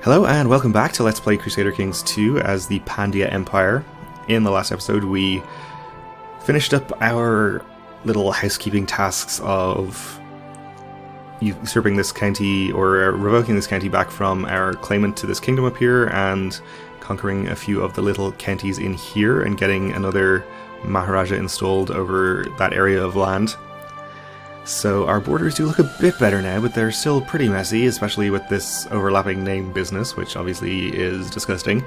Hello and welcome back to Let's Play Crusader Kings 2 as the Pandya Empire. In the last episode we finished up our little housekeeping tasks of usurping this county, or revoking this county back from our claimant to this kingdom up here, and conquering a few of the little counties in here and getting another Maharaja installed over that area of land. So our borders do look a bit better now, but they're still pretty messy, especially with this overlapping name business, which obviously is disgusting.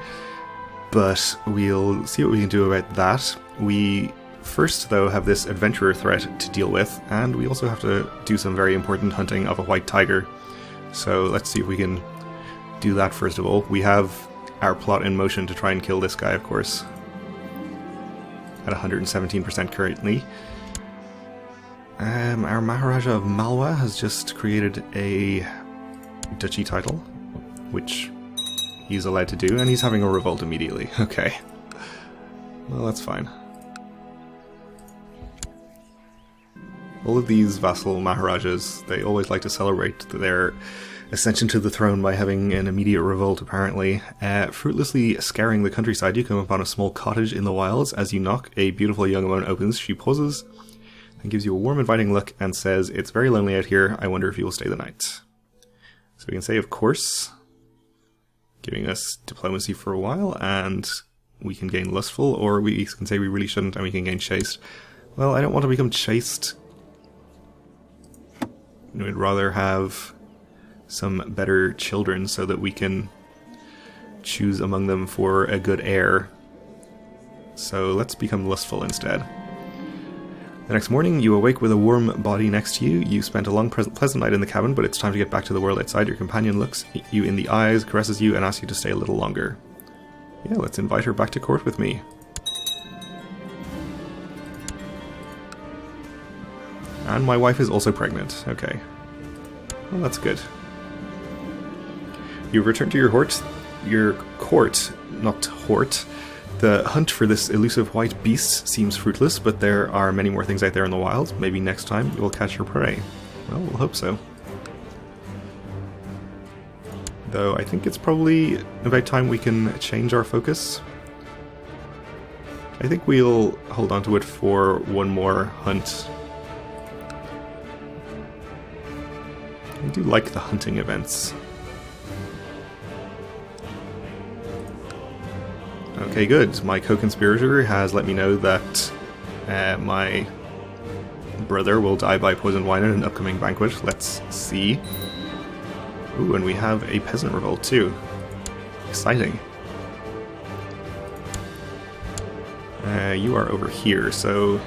But we'll see what we can do about that. We first, though, have this adventurer threat to deal with, and we also have to do some very important hunting of a white tiger. So let's see if we can do that first of all. We have our plot in motion to try and kill this guy, of course, at 117% currently. Our Maharaja of Malwa has just created a duchy title, which he's allowed to do, and he's having a revolt immediately. Okay. Well, that's fine. All of these vassal Maharajas, they always like to celebrate their ascension to the throne by having an immediate revolt, apparently. Fruitlessly scouring the countryside, you come upon a small cottage in the wilds. As you knock, a beautiful young woman opens. She pauses and gives you a warm, inviting look and says, "It's very lonely out here. I wonder if you will stay the night." So we can say, of course, giving us diplomacy for a while, and we can gain lustful, or we can say we really shouldn't and we can gain chaste. Well, I don't want to become chaste. We'd rather have some better children so that we can choose among them for a good heir. So let's become lustful instead. The next morning, you awake with a warm body next to you. You spent a long, pleasant night in the cabin, but it's time to get back to the world outside. Your companion looks you in the eyes, caresses you, and asks you to stay a little longer. Yeah, let's invite her back to court with me. And my wife is also pregnant. Okay. Well, that's good. You return to your court, not hort. The hunt for this elusive white beast seems fruitless, but there are many more things out there in the wild. Maybe next time you will catch your prey. Well, we'll hope so. Though I think it's probably about time we can change our focus. I think we'll hold on to it for one more hunt. I do like the hunting events. Okay, good. My co-conspirator has let me know that my brother will die by poisoned wine at an upcoming banquet. Let's see. Ooh, and we have a peasant revolt too. Exciting. You are over here, so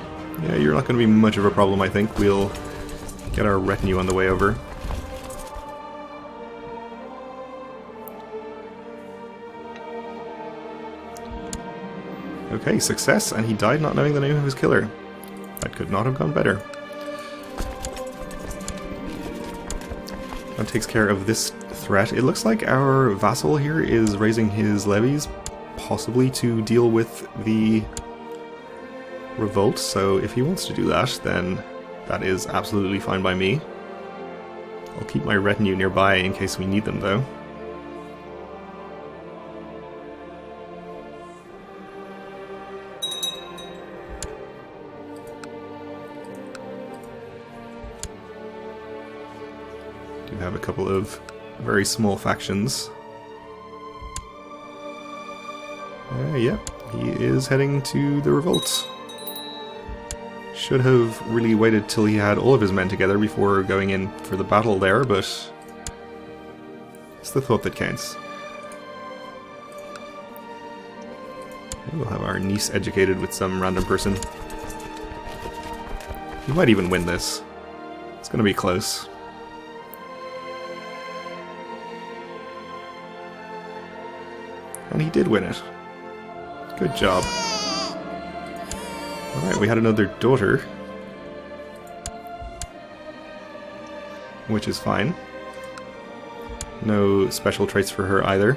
yeah, you're not going to be much of a problem, I think. We'll get our retinue on the way over. Okay, success, and he died not knowing the name of his killer. That could not have gone better. That takes care of this threat. It looks like our vassal here is raising his levies, possibly to deal with the revolt, so if he wants to do that, then that is absolutely fine by me. I'll keep my retinue nearby in case we need them, though. We have a couple of very small factions. Yep, he is heading to the revolt. Should have really waited till he had all of his men together before going in for the battle there, but it's the thought that counts. We'll have our niece educated with some random person. He might even win this. It's going to be close. And he did win it. Good job. Alright, we had another daughter. Which is fine. No special traits for her either.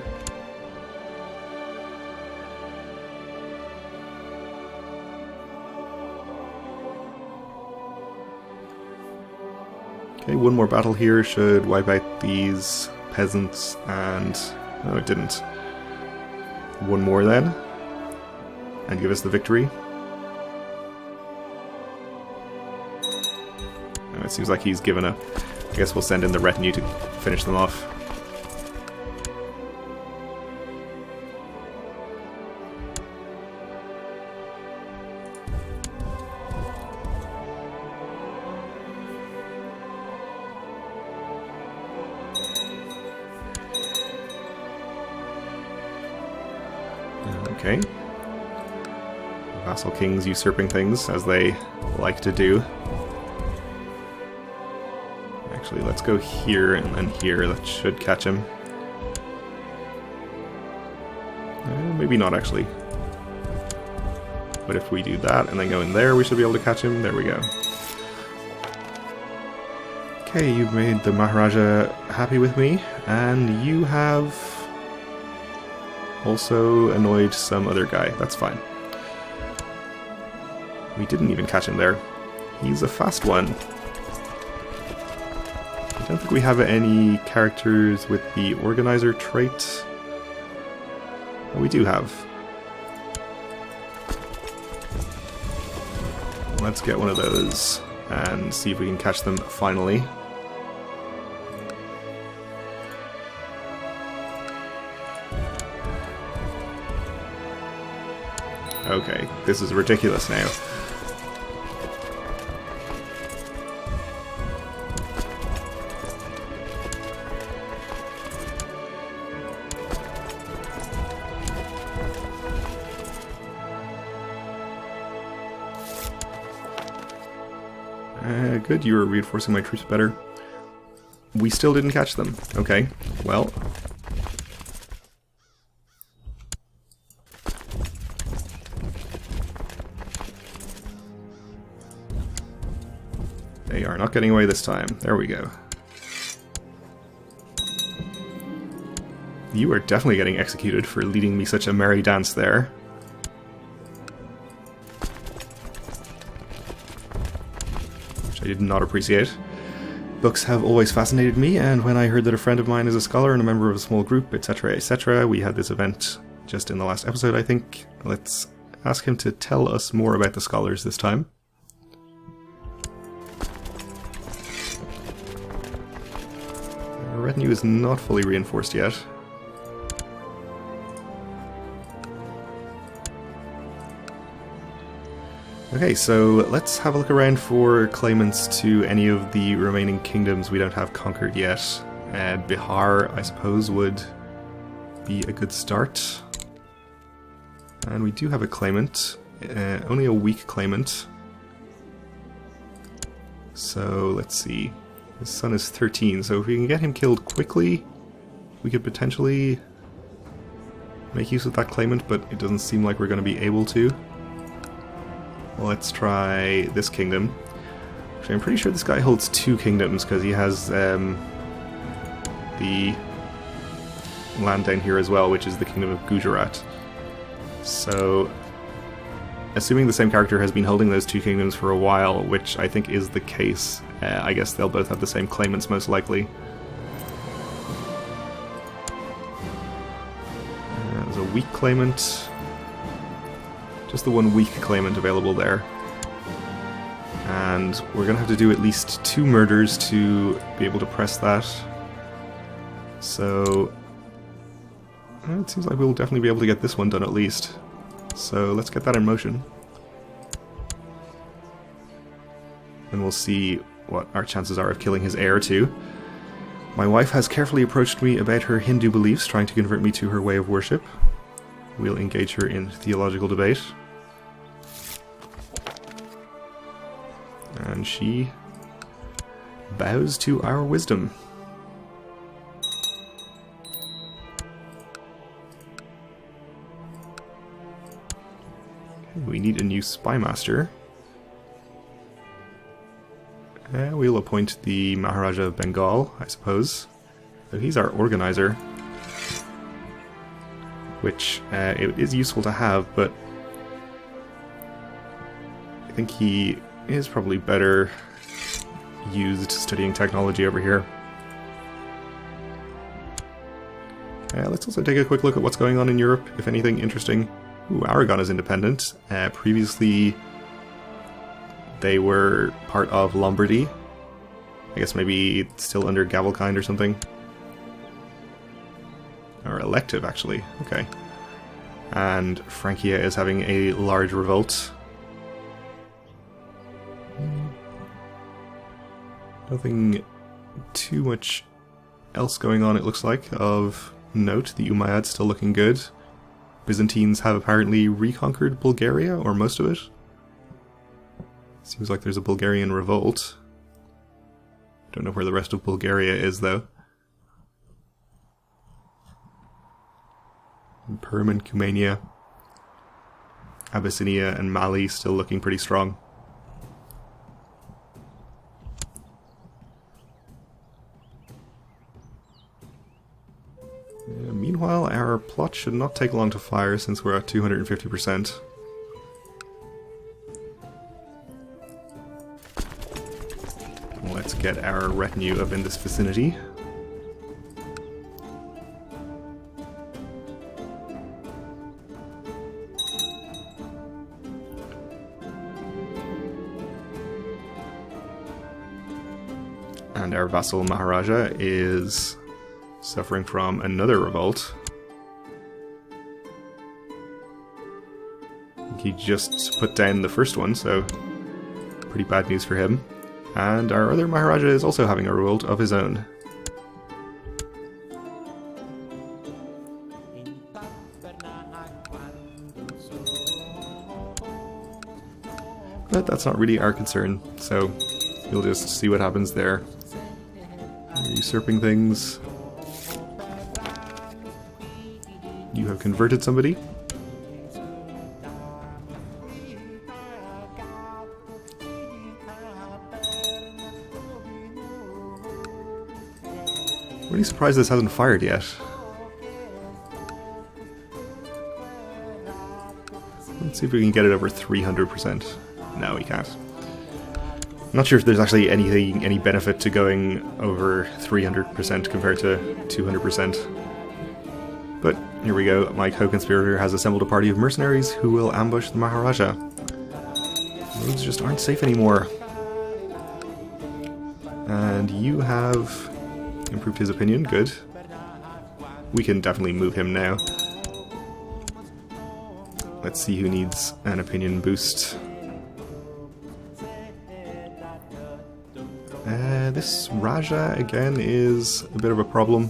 Okay, one more battle here should wipe out these peasants and No, it didn't. One more then, and give us the victory. Oh, it seems like he's given up. I guess we'll send in the retinue to finish them off. Okay. Vassal kings usurping things, as they like to do. Actually, let's go here and then here. That should catch him. Maybe not, actually. But if we do that and then go in there, we should be able to catch him. There we go. Okay, you've made the Maharaja happy with me, and you have also annoyed some other guy. That's fine. We didn't even catch him there. He's a fast one. I don't think we have any characters with the organizer trait. Oh, we do have. Let's get one of those and see if we can catch them finally. Okay, this is ridiculous now. Good, you were reinforcing my troops better. We still didn't catch them. Okay, well. They are not getting away this time. There we go. You are definitely getting executed for leading me such a merry dance there. Which I did not appreciate. Books have always fascinated me, and when I heard that a friend of mine is a scholar and a member of a small group, etc., etc., we had this event just in the last episode, I think. Let's ask him to tell us more about the scholars this time. Our retinue is not fully reinforced yet. Okay, so let's have a look around for claimants to any of the remaining kingdoms we don't have conquered yet. Bihar, I suppose, would be a good start. And we do have a claimant, only a weak claimant. So let's see, his son is 13, so if we can get him killed quickly, we could potentially make use of that claimant, but it doesn't seem like we're going to be able to. Let's try this kingdom. Actually, I'm pretty sure this guy holds 2 kingdoms because he has the land down here as well, which is the kingdom of Gujarat. So, assuming the same character has been holding those 2 kingdoms for a while, which I think is the case, I guess they'll both have the same claimants most likely. There's a weak claimant. Just the one weak claimant available there. And we're going to have to do at least 2 murders to be able to press that. So it seems like we'll definitely be able to get this one done at least. So let's get that in motion. And we'll see what our chances are of killing his heir too. My wife has carefully approached me about her Hindu beliefs, trying to convert me to her way of worship. We'll engage her in theological debate. And she bows to our wisdom. Okay, we need a new spy master. We'll appoint the Maharaja of Bengal, I suppose. So he's our organizer. Which it is useful to have, but I think he is probably better used studying technology over here. Let's also take a quick look at what's going on in Europe, if anything interesting. Ooh, Aragon is independent. Previously, they were part of Lombardy. I guess maybe still under Gavelkind or something. Or elective, actually. Okay. And Francia is having a large revolt. Nothing too much else going on, it looks like, of note. The Umayyads still looking good. Byzantines have apparently reconquered Bulgaria, or most of it. Seems like there's a Bulgarian revolt. Don't know where the rest of Bulgaria is, though. Perm and Cumania, Abyssinia and Mali still looking pretty strong. Meanwhile, our plot should not take long to fire since we're at 250%. Let's get our retinue up in this vicinity. And our vassal Maharaja is suffering from another revolt. He just put down the first one, so pretty bad news for him. And our other Maharaja is also having a revolt of his own. But that's not really our concern, so we'll just see what happens there. Usurping things. You have converted somebody. Really surprised this hasn't fired yet. Let's see if we can get it over 300%. No, we can't. I'm not sure if there's actually any benefit to going over 300% compared to 200%. But here we go. My co-conspirator has assembled a party of mercenaries who will ambush the Maharaja. Roads just aren't safe anymore. And you have improved his opinion. Good. We can definitely move him now. Let's see who needs an opinion boost. This Raja, again, is a bit of a problem.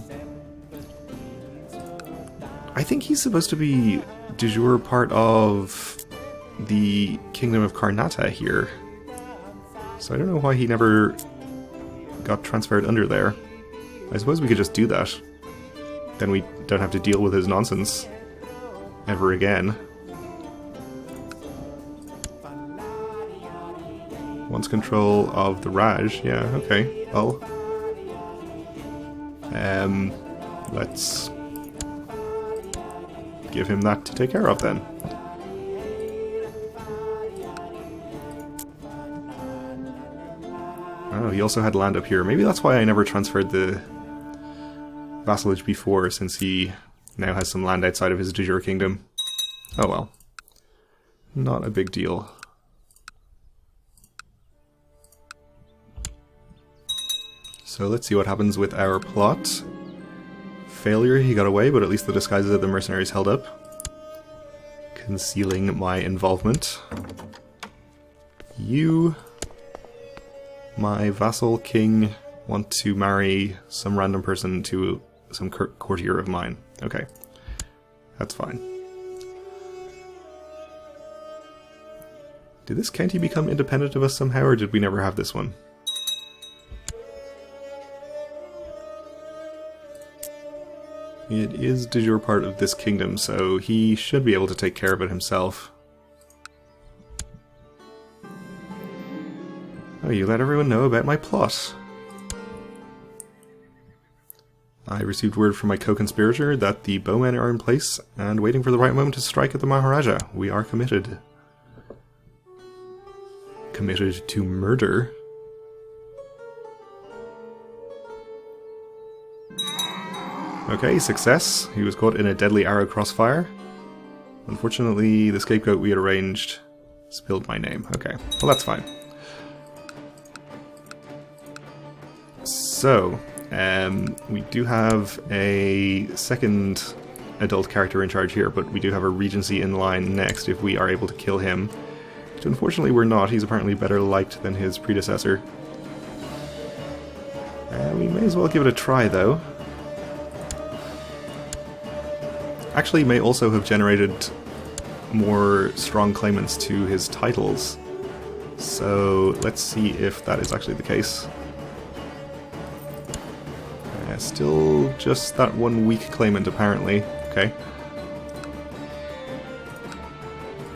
I think he's supposed to be de jure part of the Kingdom of Karnata here. So I don't know why he never got transferred under there. I suppose we could just do that. Then we don't have to deal with his nonsense ever again. Wants control of the Raj. Yeah, okay. Well, let's give him that to take care of then. Oh, he also had land up here. Maybe that's why I never transferred the vassalage before, since he now has some land outside of his de jure kingdom. Oh well. Not a big deal. So let's see what happens with our plot. Failure, he got away, but at least the disguises of the mercenaries held up, concealing my involvement. You, my vassal king, want to marry some random person to some courtier of mine. Okay, that's fine. Did this county become independent of us somehow, or did we never have this one? It is de jure part of this kingdom, so he should be able to take care of it himself. Oh, you let everyone know about my plot. I received word from my co-conspirator that the bowmen are in place and waiting for the right moment to strike at the Maharaja. We are committed. Committed to murder? Okay, success. He was caught in a deadly arrow crossfire. Unfortunately, the scapegoat we had arranged spilled my name. Okay, well that's fine. So, we do have a second adult character in charge here, but we do have a regency in line next if we are able to kill him. Which unfortunately we're not. He's apparently better liked than his predecessor. We may as well give it a try though. Actually may also have generated more strong claimants to his titles. So let's see if that is actually the case. Still just that one weak claimant apparently. Okay.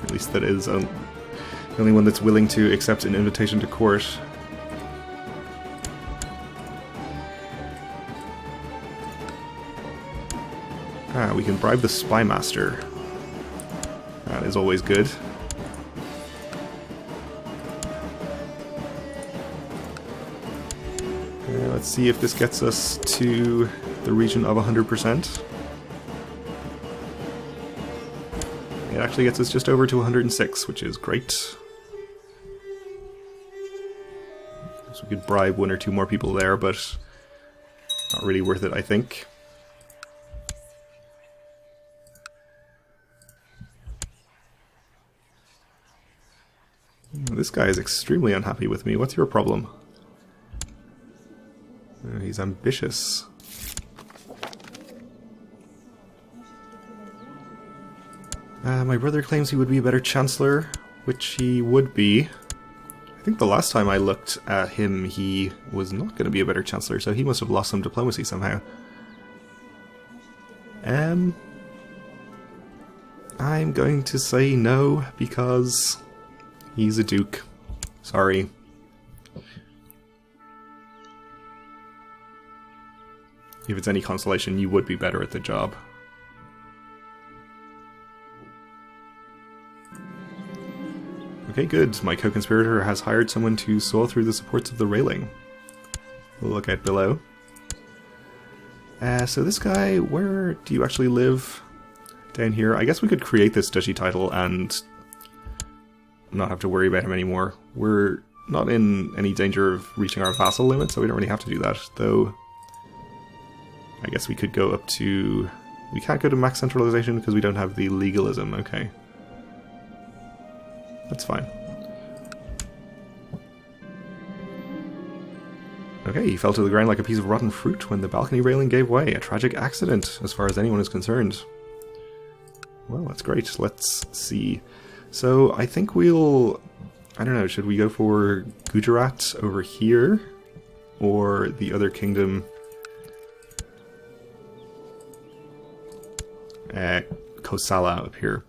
At least that is the only one that's willing to accept an invitation to court. We can bribe the spy master. That is always good. Let's see if this gets us to the region of 100%. It actually gets us just over to 106, which is great. So we could bribe one or two more people there, but not really worth it, I think. This guy is extremely unhappy with me. What's your problem? He's ambitious. My brother claims he would be a better chancellor, which he would be. I think the last time I looked at him, he was not going to be a better chancellor, so he must have lost some diplomacy somehow. I'm going to say no, because he's a duke. Sorry. If it's any consolation, you would be better at the job. Okay, good. My co-conspirator has hired someone to saw through the supports of the railing. We'll look at below. So this guy, where do you actually live? Down here. I guess we could create this duchy title and not have to worry about him anymore. We're not in any danger of reaching our vassal limit, so we don't really have to do that, though. I guess we could go up to... We can't go to max centralization because we don't have the legalism, okay. That's fine. Okay, he fell to the ground like a piece of rotten fruit when the balcony railing gave way. A tragic accident, as far as anyone is concerned. Well, that's great. Let's see. So, I think we'll... I don't know, should we go for Gujarat over here? Or the other kingdom... Kosala up here.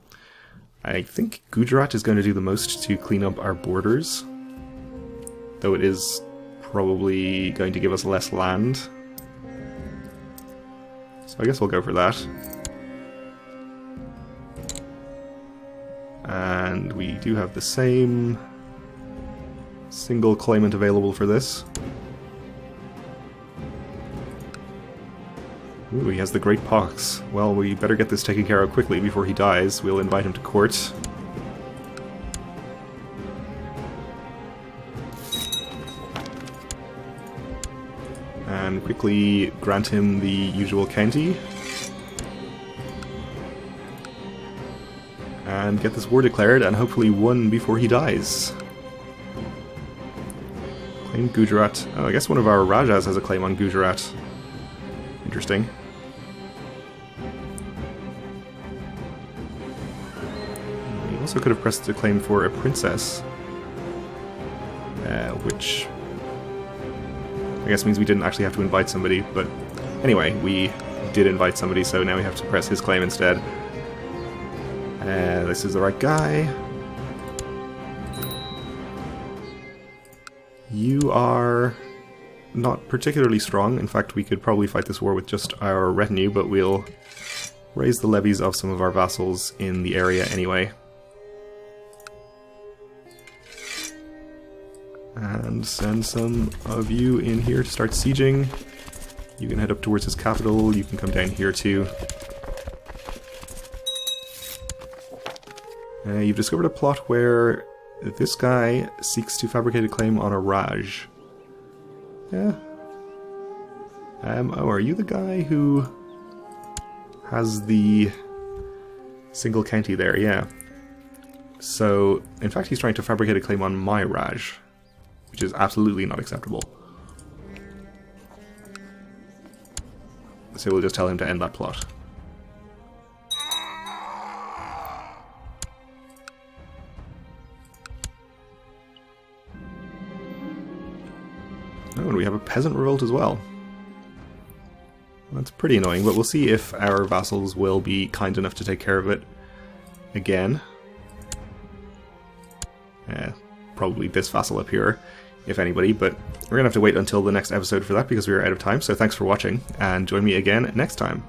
I think Gujarat is going to do the most to clean up our borders. Though it is probably going to give us less land. So I guess we'll go for that. And we do have the same single claimant available for this. Ooh, he has the Great Pox. Well, we better get this taken care of quickly before he dies. We'll invite him to court. And quickly grant him the usual county. And get this war declared and hopefully won before he dies. Claim Gujarat. Oh, I guess one of our Rajas has a claim on Gujarat. Interesting. We also could have pressed a claim for a princess. Which I guess means we didn't actually have to invite somebody, but anyway, we did invite somebody, so now we have to press his claim instead. This is the right guy. You are not particularly strong. In fact, we could probably fight this war with just our retinue, but we'll raise the levies of some of our vassals in the area anyway. And send some of you in here to start sieging. You can head up towards his capital, you can come down here too. You've discovered a plot where this guy seeks to fabricate a claim on a Raj. Yeah. Oh, are you the guy who has the single county there? Yeah. So, in fact, he's trying to fabricate a claim on my Raj, which is absolutely not acceptable. So we'll just tell him to end that plot. Oh, and we have a peasant revolt as well. That's pretty annoying, but we'll see if our vassals will be kind enough to take care of it again. Probably this vassal up here, if anybody, but we're going to have to wait until the next episode for that because we are out of time, so thanks for watching, and join me again next time.